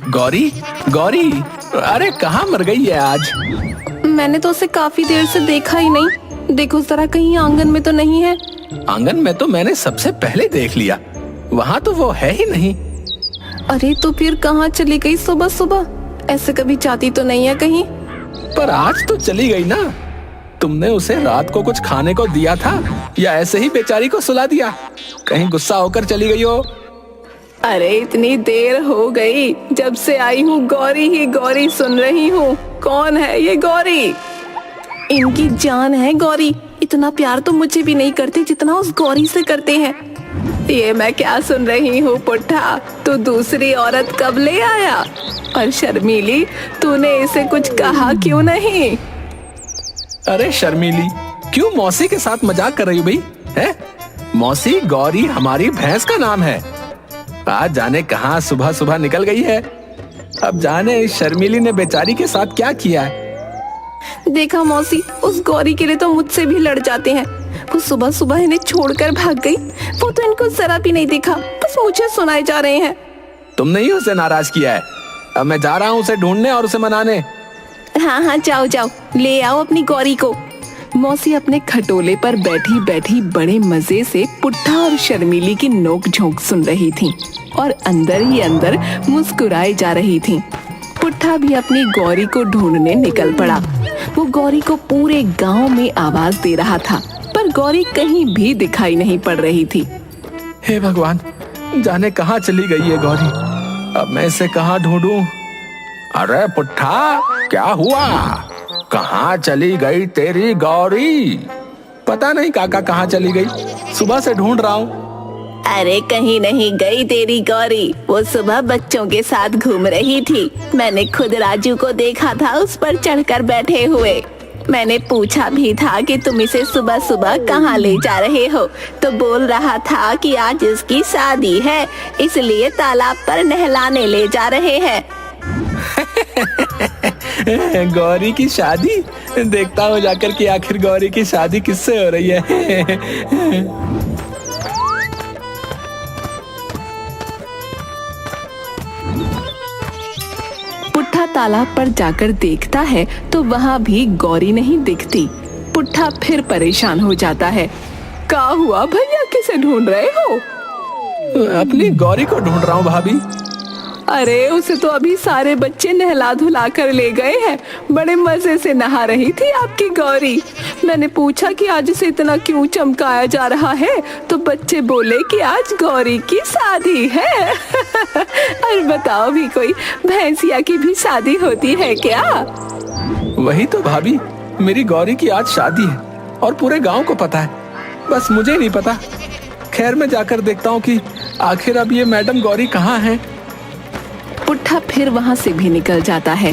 गौरी, गौरी, अरे कहाँ मर गई है आज? मैंने तो उसे काफी देर से देखा ही नहीं। देखो जरा, कहीं आंगन में तो नहीं है। आंगन में तो मैंने सबसे पहले देख लिया, वहाँ तो वो है ही नहीं। अरे तो फिर कहाँ चली गई सुबह सुबह? ऐसे कभी जाती तो नहीं है कहीं? पर आज तो चली गई ना। तुमने उसे रात को कुछ खाने को दिया था या ऐसे ही बेचारी को सुला दिया? कहीं गुस्सा होकर चली गई हो? अरे इतनी देर हो गई, जब से आई हूँ गौरी ही गौरी सुन रही हूँ। कौन है ये गौरी? इनकी जान है गौरी। इतना प्यार तो मुझे भी नहीं करते जितना उस गौरी से करते हैं। ये मैं क्या सुन रही हूँ पुट्ठा? तू दूसरी औरत कब ले आया? और शर्मीली, तूने इसे कुछ कहा क्यों नहीं? अरे शर्मीली, क्यों मौसी के साथ मजाक कर रही हो भाई? है मौसी, गौरी हमारी भैंस का नाम है। आज जाने कहाँ सुबह सुबह निकल गई है। अब जाने इस शर्मीली ने बेचारी के साथ क्या किया है। देखा मौसी, उस गौरी के लिए तो मुझसे भी लड़ जाते हैं। वो सुबह सुबह इन्हें छोड़कर भाग गई। वो तो इनको जरा भी नहीं देखा, बस मुझे सुनाए जा रहे हैं। तुमने ही उसे नाराज किया है। अब मैं जा रहा हूँ उसे ढूंढने और उसे मनाने। हाँ हाँ, जाओ जाओ, ले आओ अपनी गौरी को। मौसी अपने खटोले पर बैठी बैठी बड़े मजे से पुट्ठा और शर्मीली की नोक झोंक सुन रही थी और अंदर ही अंदर मुस्कुराए जा रही थी। पुट्ठा भी अपनी गौरी को ढूंढने निकल पड़ा। वो गौरी को पूरे गांव में आवाज दे रहा था, पर गौरी कहीं भी दिखाई नहीं पड़ रही थी। हे भगवान, जाने कहाँ चली गई है गौरी। अब मैं इसे कहाँ ढूंढूं? अरे पुट्ठा, क्या हुआ? कहाँ चली गई तेरी गौरी? पता नहीं काका कहाँ चली गई, सुबह से ढूंढ रहा हूँ। अरे कहीं नहीं गई तेरी गौरी, वो सुबह बच्चों के साथ घूम रही थी। मैंने खुद राजू को देखा था उस पर चढ़कर बैठे हुए। मैंने पूछा भी था कि तुम इसे सुबह सुबह कहाँ ले जा रहे हो, तो बोल रहा था कि आज इसकी शादी है, इसलिए तालाब पर नहलाने ले जा रहे हैं। गौरी की शादी? देखता हूँ जाकर कि आखिर गौरी की शादी किससे हो रही है। पुट्ठा तालाब पर जाकर देखता है तो वहाँ भी गौरी नहीं दिखती। पुट्ठा फिर परेशान हो जाता है। क्या हुआ भैया, किसे ढूंढ रहे हो? अपनी गौरी को ढूंढ रहा हूँ भाभी। अरे उसे तो अभी सारे बच्चे नहला धुला कर ले गए हैं। बड़े मजे से नहा रही थी आपकी गौरी। मैंने पूछा कि आज इसे इतना क्यों चमकाया जा रहा है, तो बच्चे बोले कि आज गौरी की शादी है। और बताओ भी, कोई भैंसिया की भी शादी होती है क्या? वही तो भाभी, मेरी गौरी की आज शादी है और पूरे गांव को पता है, बस मुझे नहीं पता। खैर मैं जाकर देखता हूँ कि आखिर अब ये मैडम गौरी कहाँ है। पुट्ठा फिर वहाँ से भी निकल जाता है।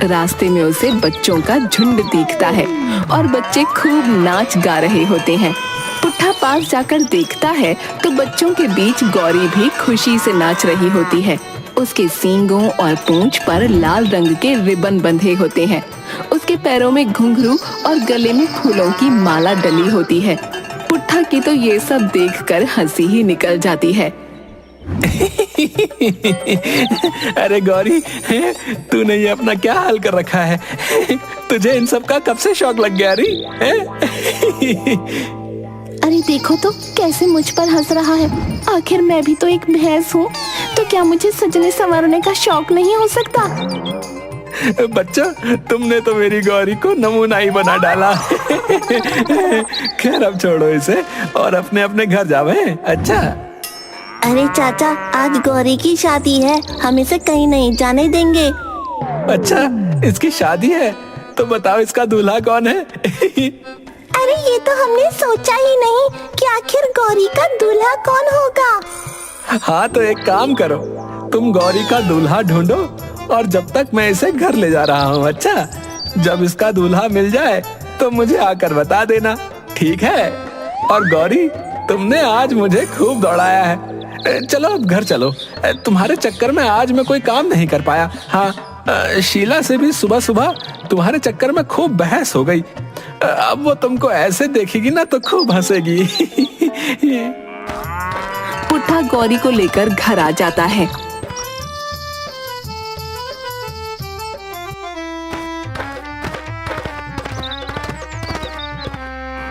रास्ते में उसे बच्चों का झुंड दिखता है और बच्चे खूब नाच गा रहे होते हैं। पुट्ठा पास जाकर देखता है तो बच्चों के बीच गौरी भी खुशी से नाच रही होती है। उसके सींगों और पूंछ पर लाल रंग के रिबन बंधे होते हैं। उसके पैरों में घुंघरू और गले में फूलों की माला डली होती है। पुट्ठा की तो ये सब देखकर हंसी ही निकल जाती है। अरे गौरी, तूने ये अपना क्या हाल कर रखा है? तुझे इन सब का कब से शौक लग गया री? अरे देखो तो कैसे मुझ पर हंस रहा है। आखिर मैं भी तो एक भैंस हूँ, तो क्या मुझे सजने संवरने का शौक नहीं हो सकता? बच्चा, तुमने तो मेरी गौरी को नमूना ही बना डाला। खैर अब छोड़ो इसे और अपने अपने घर जावे। अच्छा। अरे चाचा, आज गौरी की शादी है, हम इसे कहीं नहीं जाने देंगे। अच्छा, इसकी शादी है तो बताओ इसका दूल्हा कौन है? अरे ये तो हमने सोचा ही नहीं कि आखिर गौरी का दूल्हा कौन होगा। हाँ तो एक काम करो, तुम गौरी का दूल्हा ढूंढो और जब तक मैं इसे घर ले जा रहा हूँ। अच्छा, जब इसका दूल्हा मिल जाए तो मुझे आकर बता देना, ठीक है? और गौरी, तुमने आज मुझे खूब दौड़ाया है। चलो अब घर चलो। तुम्हारे चक्कर में आज मैं कोई काम नहीं कर पाया। हाँ, शीला से भी सुबह सुबह तुम्हारे चक्कर में खूब बहस हो गई। अब वो तुमको ऐसे देखेगी ना तो खूब हंसेगी। पुट्ठा गौरी को लेकर घर आ जाता है।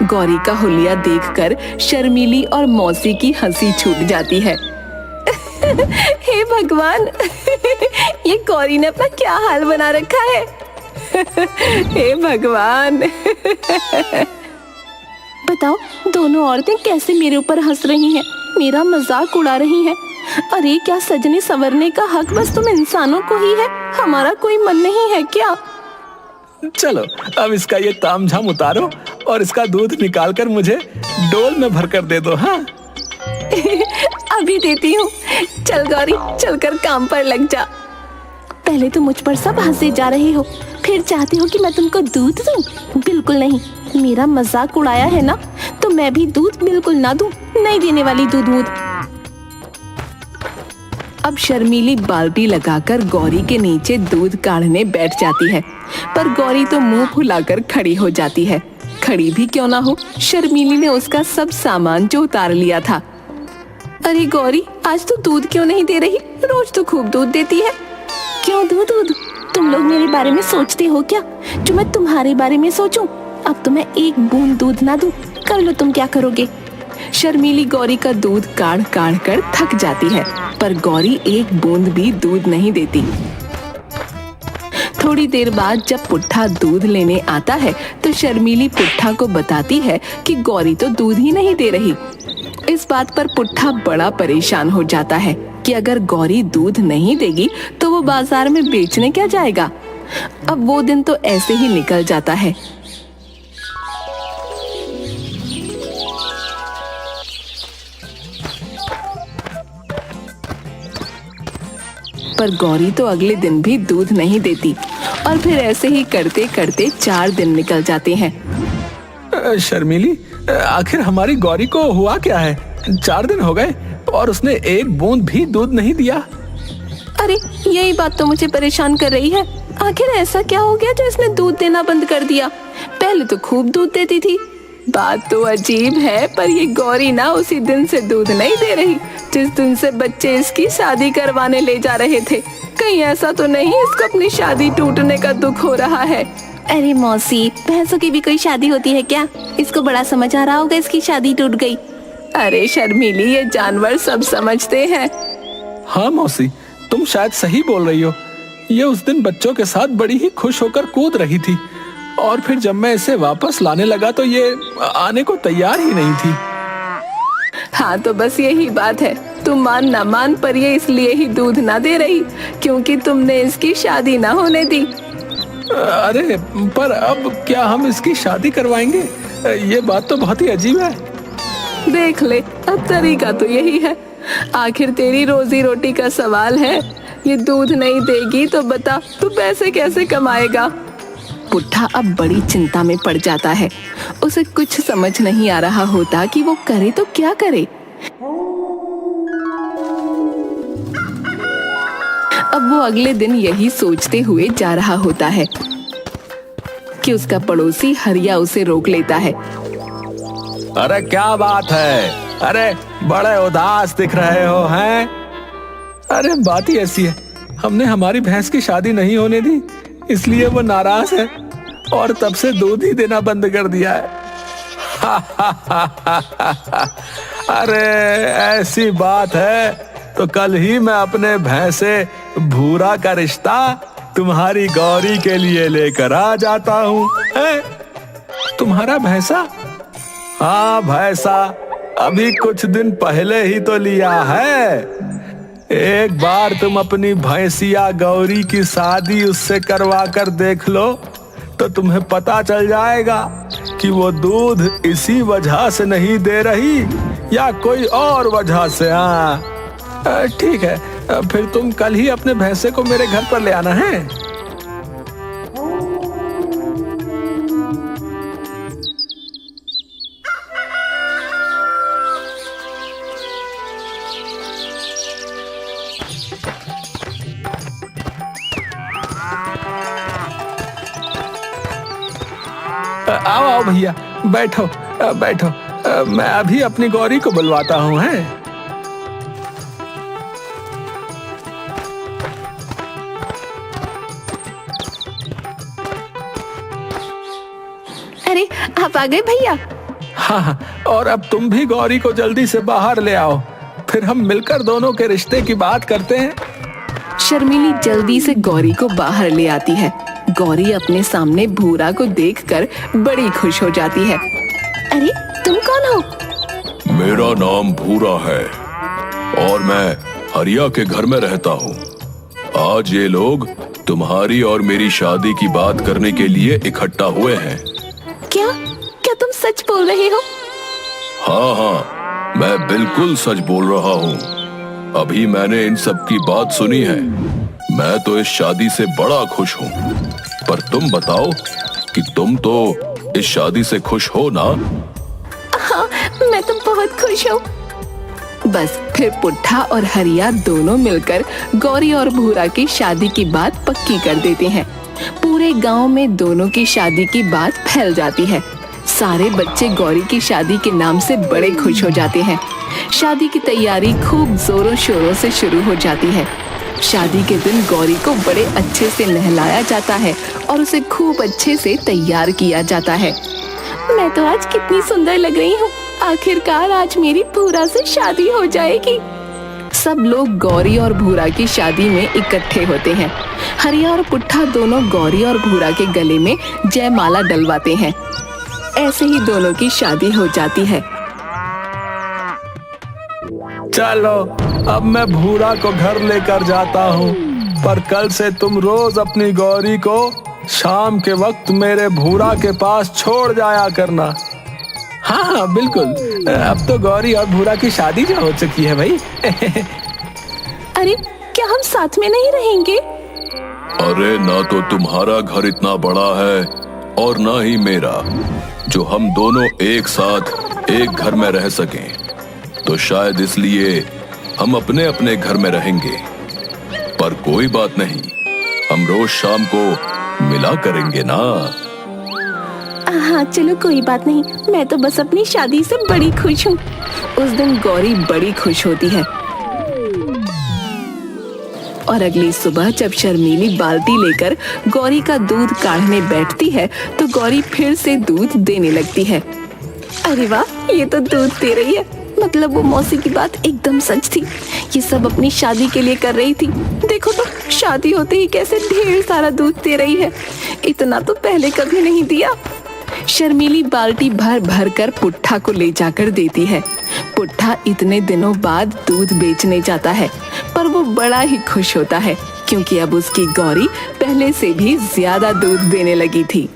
गौरी का हुलिया देखकर शर्मीली और मौसी की हंसी छूट जाती है। हे भगवान, ये गौरी ने अपना क्या हाल बना रखा है। हे भगवान। बताओ, दोनों औरतें कैसे मेरे ऊपर हंस रही हैं, मेरा मजाक उड़ा रही हैं। अरे क्या सजने संवरने का हक बस तुम इंसानों को ही है, हमारा कोई मन नहीं है क्या? चलो अब इसका ये तामझाम उतारो और इसका दूध निकाल कर मुझे डोल में भर कर दे दो। हाँ अभी देती हूँ। चल गौरी, चलकर काम पर लग जा। पहले तो मुझ पर सब हंसे जा रहे हो, फिर चाहते हो कि मैं तुमको दूध दूं? बिल्कुल नहीं, मेरा मजाक उड़ाया है ना, तो मैं भी दूध बिल्कुल ना दूं, नहीं देने वाली दूध। अब शर्मीली बाल्टी लगाकर गौरी के नीचे दूध काढ़ने बैठ जाती है, पर गौरी तो मुंह फुलाकर खड़ी हो जाती है। खड़ी भी क्यों ना हो, शर्मीली ने उसका सब सामान जो उतार लिया था। अरे गौरी, आज तो दूध क्यों नहीं दे रही? रोज तो खूब दूध देती है। क्यों दूध? तुम लोग मेरे बारे में सोचते हो क्या जो मैं तुम्हारे बारे में सोचूं? अब तो मैं एक बूंद दूध ना दूं, कर लो तुम क्या करोगे। शर्मीली गौरी का दूध काढ़ काढ़ कर थक जाती है, पर गौरी एक बूंद भी दूध नहीं देती। थोड़ी देर बाद जब पुट्ठा दूध लेने आता है तो शर्मीली पुट्ठा को बताती है कि गौरी तो दूध ही नहीं दे रही। इस बात पर पुट्ठा बड़ा परेशान हो जाता है कि अगर गौरी दूध नहीं देगी तो वो बाजार में बेचने क्या जाएगा। अब वो दिन तो ऐसे ही निकल जाता है। पर गौरी तो अगले दिन भी दूध नहीं देती और फिर ऐसे ही करते करते 4 दिन निकल जाते हैं। शर्मीली, आखिर हमारी गौरी को हुआ क्या है? 4 दिन हो गए और उसने एक बूंद भी दूध नहीं दिया। अरे यही बात तो मुझे परेशान कर रही है। आखिर ऐसा क्या हो गया जो इसने दूध देना बंद कर दिया? पहले तो खूब दूध देती थी। बात तो अजीब है, पर ये गौरी ना उसी दिन से दूध नहीं दे रही जिस दिन से बच्चे इसकी शादी करवाने ले जा रहे थे। कहीं ऐसा तो नहीं इसको अपनी शादी टूटने का दुख हो रहा है? अरे मौसी, भैंसों की भी कोई शादी होती है क्या? इसको बड़ा समझ आ रहा होगा इसकी शादी टूट गई। अरे शर्मीली, ये जानवर सब समझते हैं। हाँ मौसी, तुम शायद सही बोल रही हो। ये उस दिन बच्चों के साथ बड़ी ही खुश होकर कूद रही थी और फिर जब मैं इसे वापस लाने लगा तो ये आने को तैयार ही नहीं थी। हाँ तो बस यही बात है, तुम मान ना मान पर ये इसलिए ही दूध ना दे रही क्योंकि तुमने इसकी शादी ना होने दी। अरे पर अब क्या हम इसकी शादी करवाएंगे? ये बात तो बहुत ही अजीब है। देख ले, अब तरीका तो यही है। आखिर तेरी रोजी रोटी का सवाल है। ये दूध नहीं देगी तो बता तू पैसे कैसे कमाएगा? पुट्ठा अब बड़ी चिंता में पड़ जाता है। उसे कुछ समझ नहीं आ रहा होता कि वो करे तो क्या करे। अब वो अगले दिन यही सोचते हुए जा रहा होता है कि उसका पड़ोसी हरिया उसे रोक लेता है। अरे क्या बात है? अरे बड़े उदास दिख रहे हो हैं? अरे बात ही ऐसी है, हमने हमारी भैंस की शादी नहीं होने दी इसलिए वो नाराज है और तब से दूध ही देना बंद कर दिया है। अरे ऐसी बात है तो कल ही मैं अपने भैंसे भूरा का रिश्ता तुम्हारी गौरी के लिए लेकर आ जाता हूँ। तुम्हारा भैंसा? हाँ भैंसा, अभी कुछ दिन पहले ही तो लिया है। एक बार तुम अपनी भैंसिया गौरी की शादी उससे करवा कर देख लो तो तुम्हें पता चल जाएगा कि वो दूध इसी वजह से नहीं दे रही या कोई और वजह से। हाँ ठीक है, फिर तुम कल ही अपने भैंसे को मेरे घर पर ले आना है। आओ आओ भैया, बैठो बैठो, मैं अभी अपनी गौरी को बुलवाता हूँ। है अरे आप आ गए भैया। हाँ, और अब तुम भी गौरी को जल्दी से बाहर ले आओ, फिर हम मिलकर दोनों के रिश्ते की बात करते हैं। शर्मीली जल्दी से गौरी को बाहर ले आती है। गौरी अपने सामने भूरा को देखकर बड़ी खुश हो जाती है। अरे तुम कौन हो? मेरा नाम भूरा है और मैं हरिया के घर में रहता हूँ। आज ये लोग तुम्हारी और मेरी शादी की बात करने के लिए इकट्ठा हुए हैं। क्या क्या तुम सच बोल रहे हो? हाँ, मैं बिल्कुल सच बोल रहा हूँ। अभी मैंने इन सब की बात सुनी है। मैं तो इस शादी से बड़ा खुश हूँ, पर तुम बताओ कि तुम तो इस शादी से खुश हो ना? हाँ, मैं तो बहुत खुश हूँ। बस फिर पुट्ठा और हरिया दोनों मिलकर गौरी और भूरा की शादी की बात पक्की कर देते हैं। पूरे गांव में दोनों की शादी की बात फैल जाती है। सारे बच्चे गौरी की शादी के नाम से बड़े खुश हो जाते हैं। शादी की तैयारी खूब जोरों शोरों से शुरू हो जाती है। शादी के दिन गौरी को बड़े अच्छे से नहलाया जाता है और उसे खूब अच्छे से तैयार किया जाता है। मैं तो आज कितनी सुंदर लग रही हूँ। आखिरकार आज मेरी भूरा से शादी हो जाएगी। सब लोग गौरी और भूरा की शादी में इकट्ठे होते हैं। हरिया और पुट्ठा दोनों गौरी और भूरा के गले में जयमाला डलवाते हैं। ऐसे ही दोनों की शादी हो जाती है। चलो, अब मैं भूरा को घर लेकर जाता हूँ, पर कल से तुम रोज अपनी गौरी को शाम के वक्त मेरे भूरा के पास छोड़ जाया करना। हाँ हाँ बिल्कुल, अब तो गौरी और भूरा की शादी जो हो चुकी है भाई। अरे क्या हम साथ में नहीं रहेंगे? अरे ना तो तुम्हारा घर इतना बड़ा है और ना ही मेरा, जो हम दोनों एक साथ एक घर में रह सकें। तो शायद इसलिए हम अपने अपने घर में रहेंगे। पर कोई बात नहीं, हम रोज शाम को मिला करेंगे ना। हाँ चलो कोई बात नहीं, मैं तो बस अपनी शादी से बड़ी खुश हूँ। उस दिन गौरी बड़ी खुश होती है और अगली सुबह जब शर्मीली बाल्टी लेकर गौरी का दूध काढ़ने बैठती है तो गौरी फिर से दूध देने लगती है। अरे वाह, ये तो दूध दे रही है। मतलब वो मौसी की बात एकदम सच थी। ये सब अपनी शादी के लिए कर रही थी। देखो तो शादी होते ही कैसे ढेर सारा दूध दे रही है। इतना तो पहले कभी नहीं दिया। शर्मीली बाल्टी भर भर कर पुट्ठा को ले जाकर देती है। पुट्ठा इतने दिनों बाद दूध बेचने जाता है, पर वो बड़ा ही खुश होता है क्योंकि अब उसकी गौरी पहले से भी ज्यादा दूध देने लगी थी।